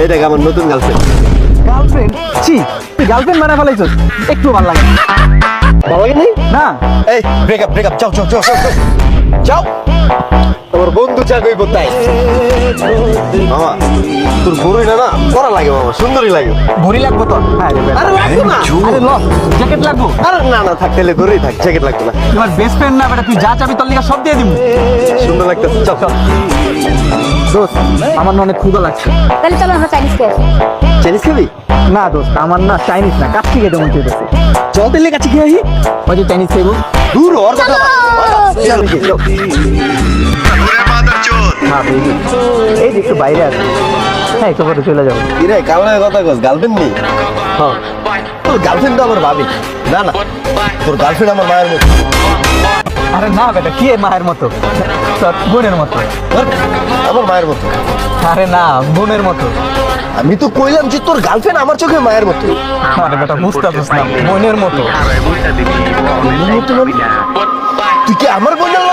এই দেখ আমার নতুন গার্লফ্রেন্ড। গার্লফ্রেন্ড? ছি, তুই গার্লফ্রেন্ড বানায় ফেলাইছিস? একটু ভালো লাগে ভালো লাগে নাই? না। এই ব্রেকআপ ব্রেকআপ, যাও যাও যাও যাও যাও। যাও, তোমার বন্ধু চা কইব তাই। মামা তোর বড়ই না করা লাগে মামা, সুন্দরই লাগে। ঘড়ি লাগবো তো? আরে লাগবে না। আরে ল, জ্যাকেট লাগবো। আরে না না থাক, তাহলে ঘরেই থাক, জ্যাকেট লাগবে না। তোমার বেস্ট ফ্রেন্ড না বেটা, তুই যা চাবি তোর লিগা সব দিয়ে দিব। সুন্দর লাগতেছে, চল চল। দোস্ত, আমার না অনেক ক্ষুধা লাগছে। তাহলে চলো আমরা চাইনিজ খেয়ে আসি। চাইনিজ খাবি? না দোস্ত, আমার না চাইনিজ না, কাচ্চি খেতে মন চাইতেছে। চল তাহলে কাছে খেয়ে আসি। ওই যে চাইনিজ খাইবো। দূর ওর কথা বাদ। চল, চল। না বেবি, এই যে একটু বাইরে আসবে। হ্যাঁ, একটু পরে চলে যাবো। কি রে কামড়ের কথা কস, গার্লফ্রেন্ড নেই? হ্যাঁ। তোর গার্লফ্রেন্ড তো আমার ভাবি। না না, তোর গার্লফ্রেন্ড আমার মায়ের মতো। আরে না বেটা, কি মায়ের মতো? তোর বোনের মতো। ধর, আমার মায়ের মতো। আরে না, বোনের মতো। আমি তো কইলাম যে তোর গার্লফ্রেন্ড আমার চোখে মায়ের মতো। আরে বেটা বুঝতে পারছিস না, বোনের মতো। তুই কি আমার বোনের